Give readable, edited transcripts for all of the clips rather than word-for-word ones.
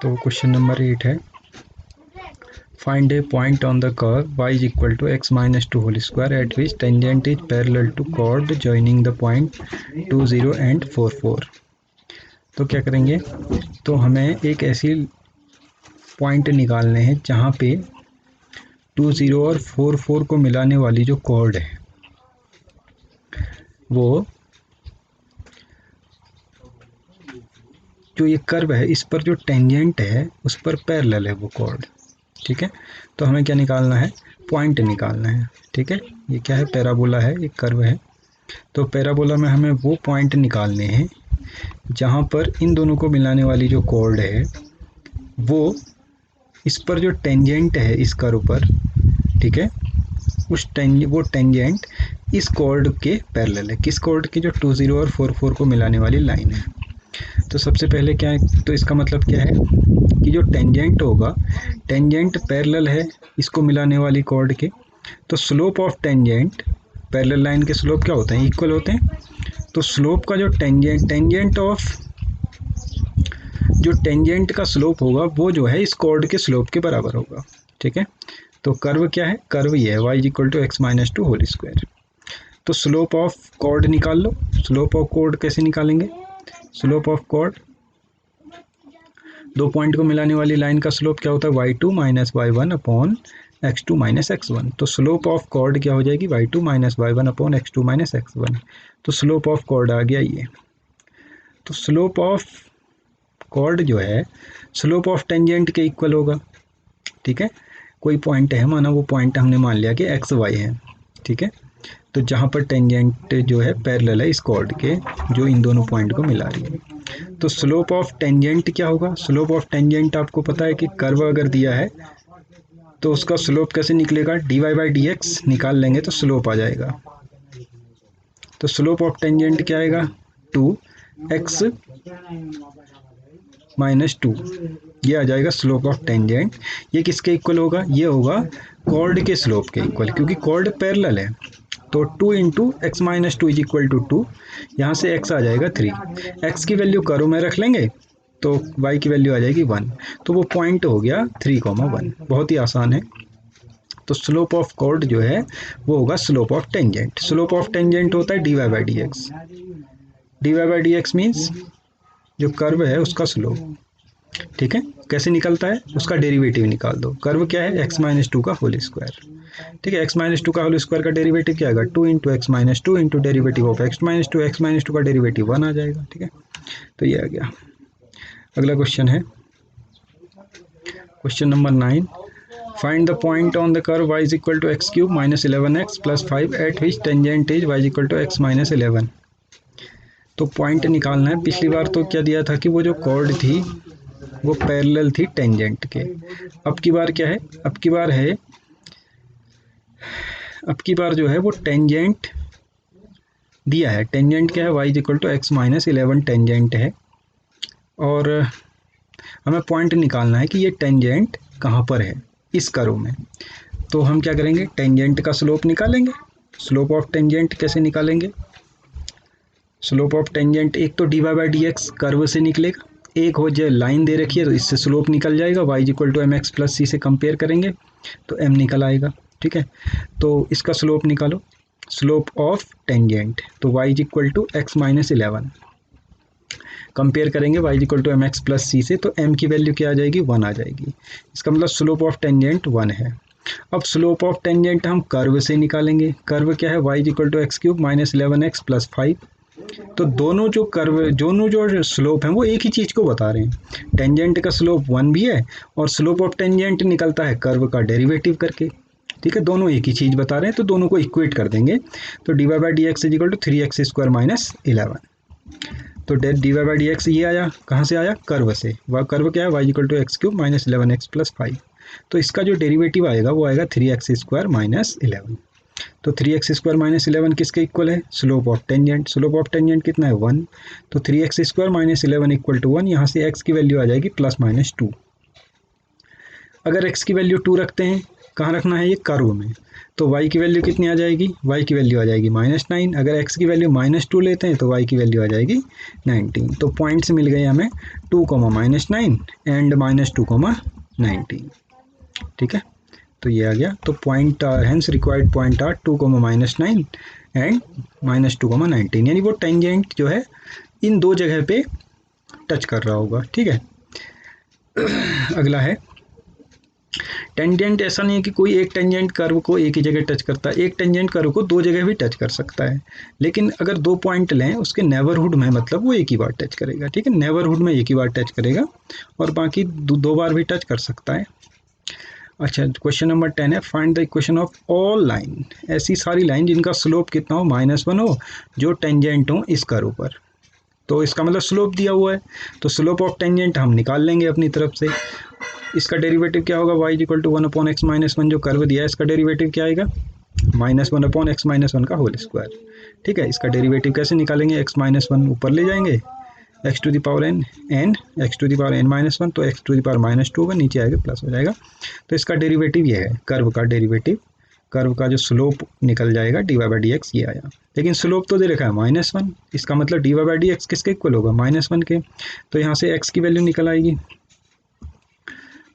तो question number 8 है, find A point on the curve y is equal to x minus 2 whole square at which tangent is parallel to chord joining the point 2 0 and 4 4। तो क्या करेंगे, तो हमें एक ऐसी पॉइंट निकालने हैं जहाँ पे 2 0 और 4 4 को मिलाने वाली जो कॉर्ड है वो जो ये कर्व है इस पर जो टेंजेंट है उस पर पैरेलल है वो कॉर्ड। ठीक है, तो हमें क्या निकालना है, पॉइंट निकालना है। ठीक है, ये क्या है, पैराबोला है, एक कर्व है। तो पैराबोला में हमें वो पॉइंट निकालने हैं जहाँ पर इन दोनों को मिलाने वाली जो कॉर्ड है वो इस पर जो टेंजेंट है इस कर्व पर, ठीक है, वो टेंजेंट इस कॉर्ड के पैरेलल है। किस कॉर्ड के, जो 2 0 और 4 4 को मिलाने वाली लाइन है। तो सबसे पहले क्या है, तो इसका मतलब क्या है कि जो टेंजेंट होगा, टेंजेंट पैरेलल है इसको मिलाने वाली कॉर्ड के, तो slope of tangent, parallel line के स्लोप क्या होते हैं, इक्वल होते हैं। तो स्लोप का जो टेंजेंट का स्लोप होगा वो जो है इस कॉर्ड के स्लोप के बराबर होगा। ठीक है, तो कर्व क्या है, कर्व ये है y equal to x minus 2 whole square. तो स्लोप ऑफ कॉर्ड निकाल लो। स्लोप ऑफ कॉर्ड कैसे निकालेंगे, स्लोप ऑफ कॉर्ड, दो पॉइंट को मिलाने वाली लाइन का स्लोप क्या होता है, y2 minus y1 upon x2 minus x1। तो स्लोप ऑफ कॉर्ड क्या हो जाएगी, y2 minus y1 upon x2 minus x1। तो स्लोप ऑफ कॉर्ड आ गया ये। तो स्लोप ऑफ कॉर्ड जो है स्लोप ऑफ टेंजेंट के इक्वल होगा। ठीक है, कोई पॉइंट है, माना वो पॉइंट हमने मान लिया कि एक्स वाई है। ठीक है, तो जहाँ पर टेंजेंट जो है पैरेलल है इस कॉर्ड के जो इन दोनों पॉइंट को मिला रही है। तो स्लोप ऑफ टेंजेंट क्या होगा, स्लोप ऑफ टेंजेंट आपको पता है कि कर्व अगर दिया है तो उसका स्लोप कैसे निकलेगा, dy बाई डी एक्स निकाल लेंगे तो स्लोप आ जाएगा। तो स्लोप ऑफ टेंजेंट क्या आएगा, 2x माइनस 2, ये आ जाएगा स्लोप ऑफ टेंजेंट। ये किसके इक्वल होगा, ये होगा कॉर्ड के स्लोप के इक्वल, क्योंकि कॉर्ड पैरेलल है। तो 2 into x minus 2 is equal to 2, यहाँ से x आ जाएगा 3, x की वैल्यू कर्व में रख लेंगे तो y की वैल्यू आ जाएगी 1। तो वो पॉइंट हो गया 3,1। बहुत ही आसान है। तो स्लोप ऑफ कॉर्ड जो है वो होगा slope of tangent. Slope of tangent होता है dy by D x. dy by D x means जो कर्व है उसका स्लोप। ठीक है, कैसे निकलता है, उसका डेरिवेटिव निकाल दो। कर्व क्या है, x माइनस 2 का होल स्क्वायर। ठीक है, x माइनस 2 का होल स्क्वायर का डेरिवेटिव क्या आएगा, 2 into x minus 2 into derivative of x minus 2, x minus 2 का डेरिवेटिव 1 आ जाएगा। ठीक है, तो ये आ गया। अगला क्वेश्चन है question number 9, find the point on the curve y is equal to x cube minus 11x plus 5 at which tangent is y is equal to x minus 11। तो पॉइंट निकालना है। पिछली बार तो क्या दिया था कि वो जो कॉर्ड थी वो पैरेलल थी टेंजेंट के। अब की बार क्या है, अब की बार जो है वो टेंजेंट दिया है। टेंजेंट क्या है, y is equal to x minus 11 tangent है, और हमें पॉइंट निकालना है कि ये टेंजेंट कहाँ पर है इस कर्व में। तो हम क्या करेंगे, टेंजेंट का स्लोप निकालेंगे। स्लोप ऑफ टेंजेंट कैसे निकालेंगे, स्लोप ऑफ टेंजेंट एक तो D Y by D x curve से निकलेगा, एक हो जाए लाइन दे रखी है तो इससे स्लोप निकल जाएगा, y equal to m x plus c से कंपेयर करेंगे तो m निकल आएगा। ठीक है, तो इसका स्लोप निकालो, स्लोप ऑफ टेंजेंट, तो y equal to x minus 11 compare करेंगे y equal to m x plus c से, तो m की वैल्यू क्या आ जाएगी, 1 आ जाएगी। इसका मतलब स्लोप ऑफ टेंजेंट 1 है। अब स्लोप ऑफ टेंजेंट हम कर्व से निकालेंगे। कर्व क्या है, y equal to x cube minus 11x plus 5। तो दोनों जो स्लोप हैं वो एक ही चीज़ को बता रहे हैं। टेंजेंट का स्लोप 1 भी है और स्लोप ऑफ टेंजेंट निकलता है कर्व का डेरिवेटिव करके। ठीक है, दोनों एक ही चीज़ बता रहे हैं तो दोनों को इक्वेट कर देंगे। तो D Y by D x is equal to 3x square minus 11। तो D Y by D x ये आया, कहाँ से आया, कर्व से। वह कर्व क्या है, y equal to x cube minus 11x plus 5। तो इसका जो डेरिवेटिव आएगा वो आएगा 3x स्क्वायर माइनस 11। तो 3x स्क्वायर माइनस 11 किसके इक्वल है, slope of tangent. Slope of tangent कितना है, 1। तो 3x square minus 11 equal to 1, यहाँ से x की वैल्यू आ जाएगी प्लस माइनस 2। अगर x की वैल्यू 2 रखते हैं कहाँ रखना है, ये कर्व में। तो y की वैल्यू कितनी आ जाएगी, y की वैल्यू आ जाएगी -9। अगर x की वैल्यू -2 लेते हैं तो y की वैल्यू आ जाएगी 19। तो पॉइंट्स मिल गए हमें 2, -9 एंड -2, 19। ठीक है, तो ये आ गया। तो point hence required point are 2, -9 and -2, 19, यानी वो टेंजेंट जो है इन दो जगह पे टच कर रहा होगा। ठीक है, अगला है टेंजेंट। ऐसा नहीं है कि कोई एक टेंजेंट कर्व को एक ही जगह टच करता है, एक टेंजेंट कर्व को दो जगह भी टच कर सकता है, लेकिन अगर दो पॉइंट लें उसके नेबरहुड में, मतलब वो एक ही बार टच करेगा। ठीक है, नेबरहुड में एक ही बार टच करेगा और बाकी दो बार भी टच कर सकता है। अच्छा, क्वेश्चन नंबर 10 है, find the equation of all line. ऐसी सारी लाइन जिनका स्लोप कितना हो, -1 हो, जो टेंजेंट हो इस कर्व पर। तो इसका मतलब स्लोप दिया हुआ है, तो स्लोप ऑफ टेंजेंट हम निकाल लेंगे अपनी तरफ से। इसका डेरिवेटिव क्या होगा, y = 1/x-1, जो कर्व दिया है इसका डेरिवेटिव क्या आएगा, -1/x-1 का होल स्क्वायर। ठीक है, इसका डेरिवेटिव कैसे निकालेंगे, x-1 ऊपर ले जाएंगे, x⁻n n x⁻n-1, तो x⁻−2 होगा, नीचे आएगा प्लस हो जाएगा। तो इसका डेरिवेटिव ये है, कर्व का डेरिवेटिव, कर्व का जो स्लोप निकल जाएगा dy/dx, ये आया। लेकिन स्लोप तो दे रखा है -1, इसका मतलब dy/dx किसके इक्वल होगा, -1 के। तो यहाँ से x की वैल्यू निकल आएगी,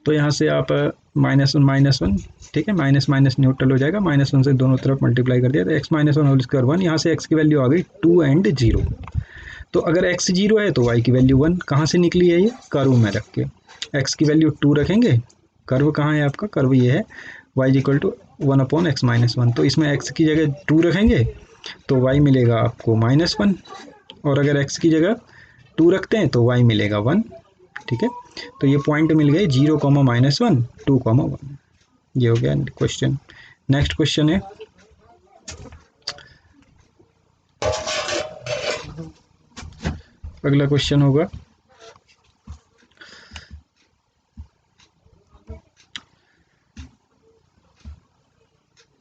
तो यहाँ से आप -1, ठीक है, माइनस माइनस न्यूट्रल हो जाएगा, -1 से दोनों तरफ मल्टीप्लाई कर दिया तो x-1 होल स्क्वायर 1। यहाँ से x की वैल्यू आ गई 2 एंड 0। तो अगर x 0 है तो y की वैल्यू 1। कहाँ से निकली है, ये कर्व में रख के। x की वैल्यू 2 रखेंगे, कर्व कहाँ है आपका, कर्व ये है, y = 1/x-1। तो इसमें x की जगह 2 रखेंगे तो y मिलेगा आपको -1, और अगर x की जगह 2 रखते हैं तो y मिलेगा 1। ठीक है, तो ये पॉइंट मिल गए 0, -1, 2, 1। ये हो गया क्वेश्चन। नेक्स्ट क्वेश्चन है, अगला क्वेश्चन होगा,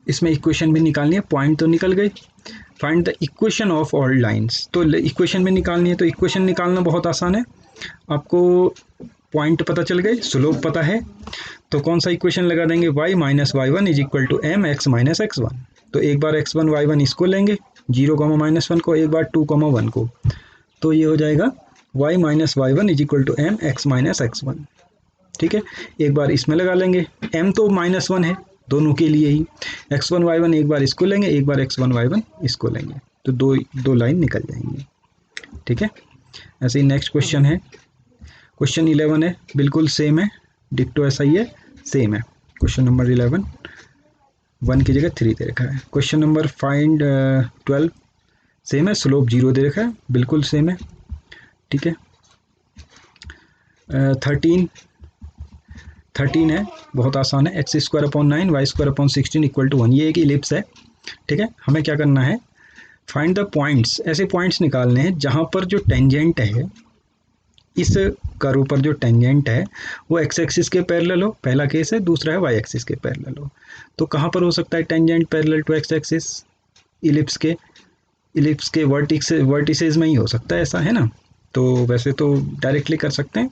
इसमें इक्वेशन भी निकालनी है, पॉइंट तो निकल गई। Find the equation of all lines, तो इक्वेशन भी निकालनी है। तो इक्वेशन निकालना बहुत आसान है, आपको पॉइंट पता चल गए, स्लोप पता है, तो कौन सा इक्वेशन लगा देंगे, y - y1 = mx - x1। तो एक बार x1 y1 इसको लेंगे 0, -1 को, एक बार 2, 1 को, तो ये हो जाएगा y - y1 = mx - x1। ठीक है, एक बार इसमें लगा लेंगे, m तो -1 है दोनों के लिए ही, x1 y1 एक बार इसको लेंगे, एक बार x1 y1 इसको लेंगे, तो दो लाइन निकल जाएंगी। ठीक है, ऐसे ही नेक्स्ट क्वेश्चन है, क्वेश्चन 11 है, बिल्कुल सेम है, डिक्टो ऐसा ही है, सेम है। क्वेश्चन नंबर 11, 1 की जगह 3 दे रखा है। क्वेश्चन नंबर 12 सेम है, स्लोप 0 दे रखा है, बिल्कुल सेम है। ठीक है, 13 है, बहुत आसान है, x²/9 y²/16 = 1। ये एक इलिप्स है। ठीक है, हमें क्या करना है, फाइंड द पॉइंट्स। ऐसे पॉइंट्स निकालने हैं जहाँ पर जो टेंजेंट है, इस कर्व पर जो टेंजेंट है वो x एक्सिस के पैरेलल हो, पहला केस है। दूसरा है y एक्सिस के पैरेलल हो। तो कहाँ पर हो सकता है tangent parallel to x axis, ellipse के वर्टिसेस में ही हो सकता है, ऐसा है ना। तो वैसे तो डायरेक्टली कर सकते हैं,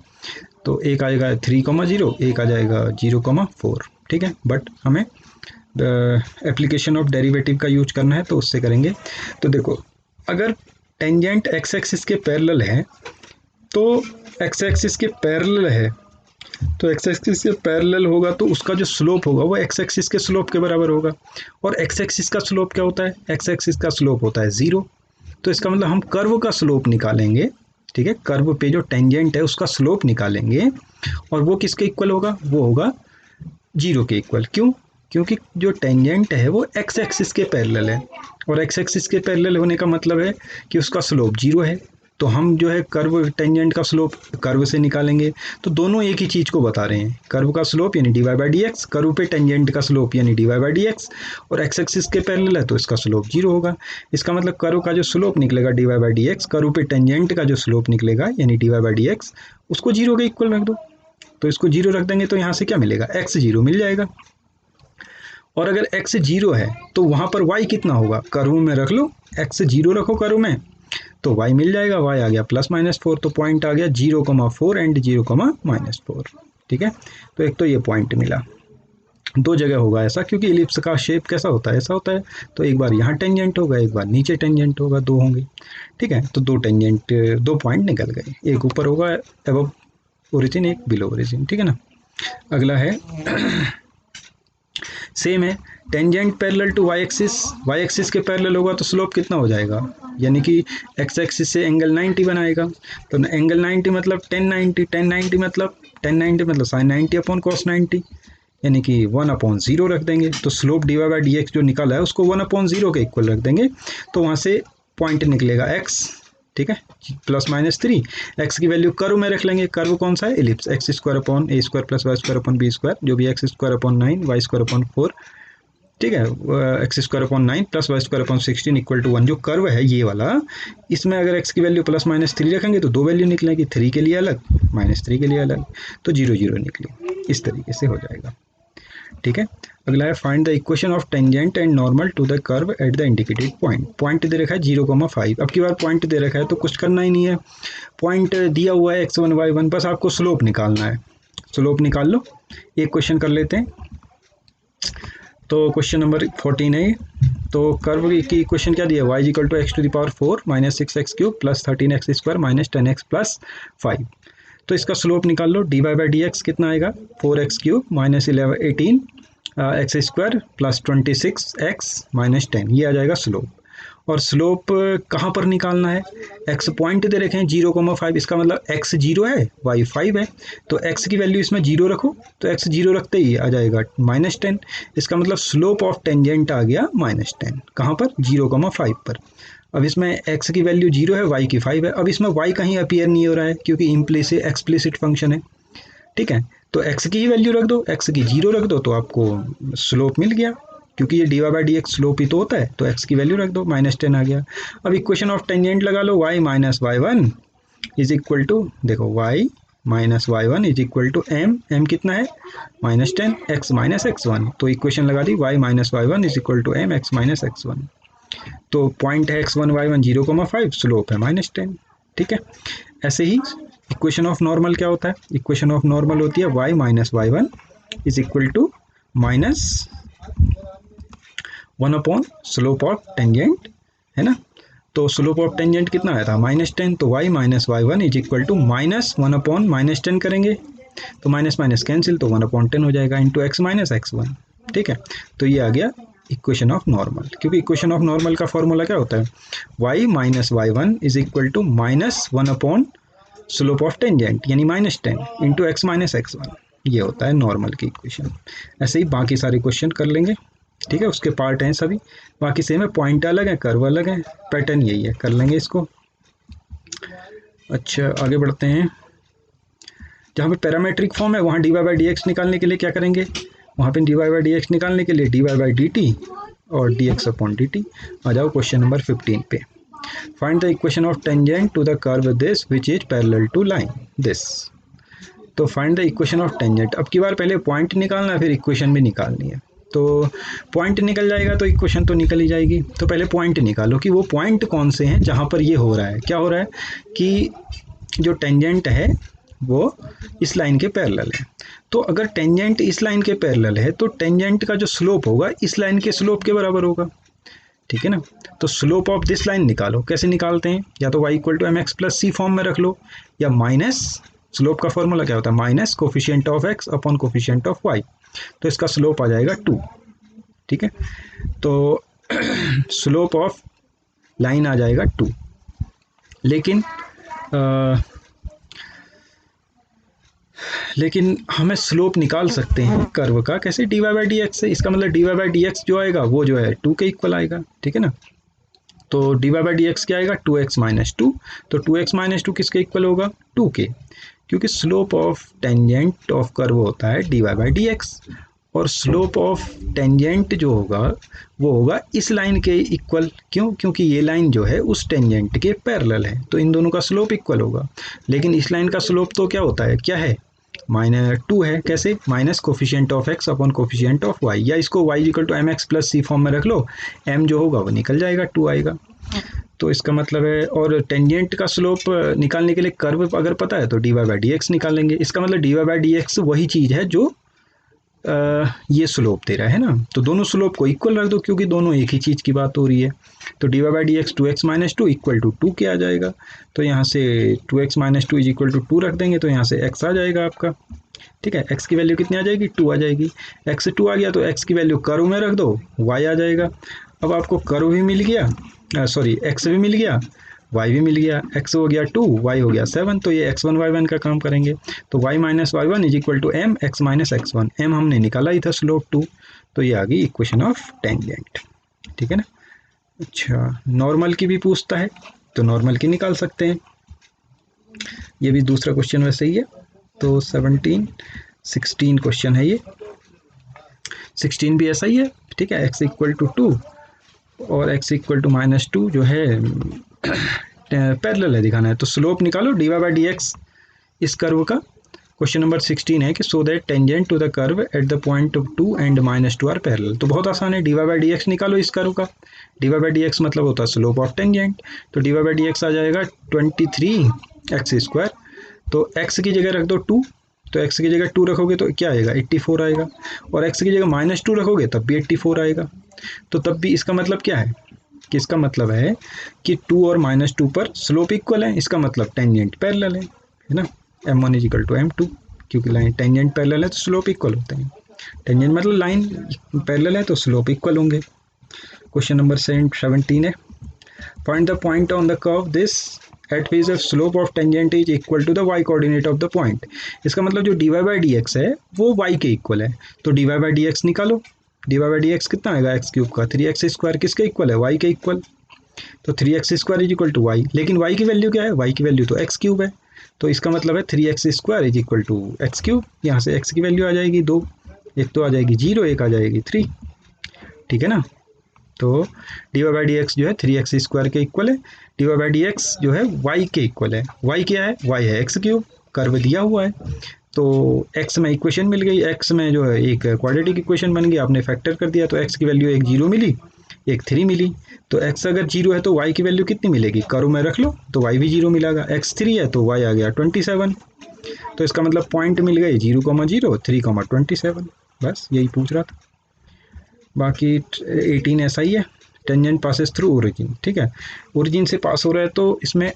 तो एक आएगा 3,0, एक आ जाएगा 0,4। ठीक है, बट हमें एप्लीकेशन ऑफ डेरिवेटिव का यूज करना है, तो उससे करेंगे। तो देखो, अगर टेंजेंट x एक्सिस के पैरेलल है, तो x एक्सिस के पैरेलल है, तो x एक्सिस के पैरेलल होगा तो उसका जो स्लोप होगा वो x एक्सिस के स्लोप के बराबर होगा। और x एक्सिस का स्लोप क्या होता है, x एक्सिस का स्लोप होता है 0। तो इसका मतलब हम कर्व का स्लोप निकालेंगे। ठीक है, कर्व पे जो टेंजेंट है उसका स्लोप निकालेंगे, और वो किसके इक्वल होगा, वो होगा 0 के इक्वल। क्यों, क्योंकि जो टेंजेंट है वो x एक्सिस के पैरेलल है, और x एक्सिस के पैरेलल होने का मतलब है कि उसका स्लोप 0 है। तो हम जो है कर्व टेंजेंट का स्लोप कर्व से निकालेंगे। तो दोनों एक ही चीज़ को बता रहे हैं, कर्व का स्लोप यानी dy/dx, कर्व पे टेंजेंट का स्लोप यानी dy/dx, और x एक्सिस के पैरेलल है तो इसका स्लोप 0 होगा। इसका मतलब कर्व का जो स्लोप निकलेगा dy/dx, कर्व पे टेंजेंट का जो स्लोप निकलेगा यानी dy/dx, उसको 0 के इक्वल रख दो। तो इसको 0 रख देंगे तो यहाँ से क्या मिलेगा, x 0 मिल जाएगा। और अगर x 0 है तो वहाँ पर y कितना होगा, कर्व में रख लो, x 0 रखो कर्व में, तो y मिल जाएगा, y आ गया +-4। तो पॉइंट आ गया 0,4 एंड 0,-4। ठीक है, तो एक तो ये पॉइंट मिला। दो जगह होगा ऐसा, क्योंकि इलिप्स का शेप कैसा होता है, ऐसा होता है। तो एक बार यहाँ टेंजेंट होगा, एक बार नीचे टेंजेंट होगा, दो होंगे। ठीक है, तो दो टेंजेंट, दो पॉइंट निकल गए, एक ऊपर होगा एबव ओरिजिन, एक बिलो ओरिजिन। ठीक है ना। अगला है सेम है, tangent parallel to y axis, y axis के पैरेलल होगा तो स्लोप कितना हो जाएगा, यानी कि एक्स एक्सिस से एंगल 90 बनाएगा। तो एंगल 90 मतलब 1090, 1090 मतलब 1090 मतलब साइन 90 अपॉन कॉस 90, यानी कि 1/0 रख देंगे। तो slope d Y by D x जो निकाला है उसको 1/0 के इक्वल रख देंगे, तो वहाँ से पॉइंट निकलेगा एक्स। ठीक है, प्लस माइनस 3, एक्स की वैल्यू कर्व में रख लेंगे। कर्व कौन सा है, ellipse, x square upon a square plus y square upon b square, जो भी x square upon 9 y square upon 4। ठीक है, x square upon 9 plus y square upon 16 equal to 1, जो कर्व है ये वाला, इसमें अगर एक्स की वैल्यू प्लस माइनस 3 रखेंगे तो दो वैल्यू निकलेगी, 3 के लिए अलग, -3 के लिए अलग, तो 0 0 निकली। इस तरीके से हो जाएगा। ठीक है, अगला है find the equation of tangent and normal to the curve at the indicated point. Point दे रखा है 0,5, अब की बार पॉइंट दे रखा है तो कुछ करना ही नहीं है, पॉइंट दिया हुआ है x1 y1, बस आपको स्लोप निकालना है। स्लोप निकाल लो। एक क्वेश्चन कर लेते हैं, तो क्वेश्चन नंबर 14 है। तो कर्व की इक्वेशन क्या दिया है, y equal to x to the power 4 minus 6x cube plus 13x square minus 10x plus 5। तो इसका स्लोप निकाल लो, d Y by D x कितना आएगा, 4x cube minus 18 x square plus 26x minus 10, ये आ जाएगा स्लोप। और slope कहाँ पर निकालना है, एक्स पॉइंट दे रखे हैं 0,5, इसका मतलब एक्स 0 है, वाई 5 है, तो एक्स की वैल्यू इसमें 0 रखो, तो एक्स 0 रखते ही आ जाएगा -10। इसका मतलब स्लोप ऑफ टेंजेंट आ गया -10, कहाँ पर, 0,5 पर। अब इसमें x की वैल्यू 0 है, y की 5 है। अब इसमें y कहीं अपीयर नहीं हो रहा है क्योंकि इम्प्लिसिट एक्सप्लिसिट फंक्शन है। ठीक है, तो x की ही वैल्यू रख दो, x की 0 रख दो, तो आपको स्लोप मिल गया, क्योंकि ये d Y by D x slope ही तो होता है। तो x की वैल्यू रख दो, -10 आ गया। अब इक्वेशन ऑफ टेंजेंट लगा लो, y minus y one is equal to, देखो y minus y one is equal to m कितना है, -10, x माइनस x1, तो इक्वेशन लगा दी, y minus y one is equal to m x minus x1। तो point है x1 y1 0,5, slope है -10। ठीक है, ऐसे ही इक्वेशन ऑफ नॉर्मल क्या होता है, इक्वेशन ऑफ नॉर्मल होती है y minus y one is equal to -1 upon slope of tangent, है ना। तो स्लोप ऑफ टेंजेंट कितना आया था, -10, तो y minus y one is equal to -1 upon -10 करेंगे, तो माइनस माइनस कैंसिल, तो 1/10 हो जाएगा, इंटू एक्स माइनस x1। ठीक है, तो ये आ गया इक्वेशन ऑफ नॉर्मल, क्योंकि इक्वेशन ऑफ नॉर्मल का फॉर्मूला क्या होता है, y minus y one is equal to -1 upon slope of tangent यानी -10 इंटू एक्स माइनस x1, ये होता है नॉर्मल की इक्वेशन। ऐसे ही बाकी सारे क्वेश्चन कर लेंगे। ठीक है, उसके पार्ट हैं सभी, बाकी सेम है, पॉइंट अलग है, कर्व अलग है, पैटर्न यही है, कर लेंगे इसको। अच्छा, आगे बढ़ते हैं। जहाँ पे पैरामेट्रिक फॉर्म है वहाँ d Y by D x निकालने के लिए क्या करेंगे, वहाँ पे d Y by D x निकालने के लिए d Y by d t और d x upon d t. आ जाओ क्वेश्चन नंबर 15 पे। Find the equation of tangent to the curve this which is parallel to line this. तो find the equation of tangent, अब की बार पहले point निकालना है, फिर इक्वेशन भी निकालनी है। तो पॉइंट निकल जाएगा तो इक्वेशन तो निकल ही जाएगी। तो पहले पॉइंट निकालो कि वो पॉइंट कौन से हैं जहाँ पर ये हो रहा है, क्या हो रहा है कि जो टेंजेंट है वो इस लाइन के पैरेलल है। तो अगर टेंजेंट इस लाइन के पैरेलल है तो टेंजेंट का जो स्लोप होगा इस लाइन के स्लोप के बराबर होगा। ठीक है ना, तो स्लोप ऑफ दिस लाइन निकालो, कैसे निकालते हैं, या तो y equal to m x plus c form में रख लो, या माइनस, स्लोप का फॉर्मूला क्या होता है, minus coefficient of x upon coefficient of y, तो इसका स्लोप आ जाएगा 2। ठीक है, तो स्लोप ऑफ लाइन आ जाएगा 2, लेकिन हमें स्लोप निकाल सकते हैं कर्व का, कैसे, d Y by D x से। इसका मतलब d Y by D x जो आएगा वो जो है 2 के इक्वल आएगा। ठीक है ना, तो D Y by D x क्या आएगा, 2x माइनस 2, तो 2x माइनस 2 किसके इक्वल होगा, 2 के, क्योंकि slope of tangent of curve होता है d Y by D x, और स्लोप ऑफ टेंजेंट जो होगा वो होगा इस लाइन के इक्वल। क्यों, क्योंकि ये लाइन जो है उस टेंजेंट के पैरेलल है, तो इन दोनों का स्लोप इक्वल होगा। लेकिन इस लाइन का स्लोप तो क्या होता है, क्या है, -2 है, कैसे, minus coefficient of x upon coefficient of y, या इसको y equal to m x plus c form में रख लो, m जो होगा वो निकल जाएगा, 2 आएगा। तो इसका मतलब है, और टेंजेंट का स्लोप निकालने के लिए कर्व अगर पता है तो D Y by D x निकालेंगे। इसका मतलब d Y by D x वही चीज़ है जो ये स्लोप दे रहा है ना, तो दोनों स्लोप को इक्वल रख दो क्योंकि दोनों एक ही चीज़ की बात हो रही है। तो D Y by D x 2x minus two equal to 2 क्या आ जाएगा, तो यहाँ से 2x minus two is equal to 2 रख देंगे तो यहाँ से x आ जाएगा आपका। ठीक है, x की वैल्यू कितनी आ जाएगी, 2 आ जाएगी। x से 2 आ गया तो x की वैल्यू कर्व में रख दो, y आ जाएगा। अब आपको कर्व भी मिल गया, सॉरी x भी मिल गया, y भी मिल गया। x हो गया 2, y हो गया 7, तो ये x1 y1 का काम करेंगे। तो y minus y1 is equal to m x minus x1, m हमने निकाला ही था स्लोप 2, तो ये आ गई इक्वेशन ऑफ टेंजेंट। ठीक है ना। अच्छा, नॉर्मल की भी पूछता है तो नॉर्मल की निकाल सकते हैं, ये भी दूसरा क्वेश्चन वैसे ही है। तो 16 क्वेश्चन है ये, 16 भी ऐसा ही है। ठीक है, x इक्वल टू 2 और x इक्वल टू माइनस 2 जो है पैरेलल है दिखाना है। तो स्लोप निकालो D Y by D x इस कर्व का। क्वेश्चन नंबर 16 है कि so that tangent to the curve at the point of 2 and minus 2 are parallel. तो बहुत आसान है, d Y by D x निकालो इस कर्व का। D Y by D x मतलब होता है स्लोप ऑफ टेंजेंट, तो D Y by D x आ जाएगा 23x स्क्वायर। तो x की जगह रख दो 2, तो x की जगह 2 रखोगे तो क्या आएगा, 84 आएगा। और x की जगह माइनस 2 रखोगे तब भी 84 आएगा। तो तब भी इसका मतलब क्या है कि इसका मतलब है कि 2 और माइनस 2 पर स्लोप इक्वल है, इसका मतलब टेंजेंट पैरेलल है ना। m1 is equal to m2, क्योंकि लाइन टेंजेंट पैरेलल है तो स्लोप इक्वल होते हैं। टेंजेंट मतलब लाइन पैरेलल है तो स्लोप इक्वल होंगे। क्वेश्चन नंबर 17 है, find the point on the curve this at which the slope of tangent is equal to the y coordinate of the point. इसका मतलब जो D Y by D X है वो y के equal है, तो D Y by D x निकालो। D Y by D x कितना आएगा, एक्स क्यूब का 3x स्क्वायर किसके इक्वल है, y के इक्वल। तो 3x square is equal to y, लेकिन y की वैल्यू क्या है, y की वैल्यू तो एक्स क्यूब है, तो इसका मतलब है 3x square is equal to x cube. यहाँ से x की वैल्यू आ जाएगी 2, एक तो आ जाएगी 0, एक आ जाएगी 3। ठीक है ना। तो D Y by D x जो है 3x स्क्वायर के इक्वल है, d Y by D x जो है y के इक्वल है। y क्या है, y है एक्स क्यूब, कर्व दिया हुआ है। तो x में इक्वेशन मिल गई, x में जो है एक क्वाड्रेटिक इक्वेशन बन गई, आपने फैक्टर कर दिया तो x की वैल्यू एक 0 मिली, एक 3 मिली। तो x अगर 0 है तो y की वैल्यू कितनी मिलेगी, कर्व में रख लो तो y भी 0 मिलेगा। x 3 है तो y आ गया 27। तो इसका मतलब पॉइंट मिल गए 0,0 3,27। बस यही पूछ रहा था। बाकी 18 ऐसा ही है, टेंजेंट पासेस थ्रू ओरिजिन। ठीक है, ओरिजिन से पास हो रहा है तो इसमें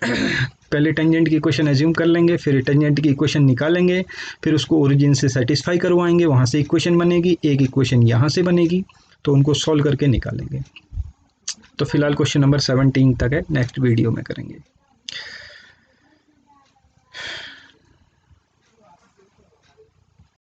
पहले टेंजेंट की इक्वेशन एज्यूम कर लेंगे, फिर टेंजेंट की इक्वेशन निकालेंगे, फिर उसको ओरिजिन से सेटिस्फाई करवाएंगे, वहाँ से इक्वेशन बनेगी, एक इक्वेशन यहाँ से बनेगी, तो उनको सॉल्व करके निकालेंगे। तो फिलहाल क्वेश्चन नंबर 17 तक है, नेक्स्ट वीडियो में करेंगे।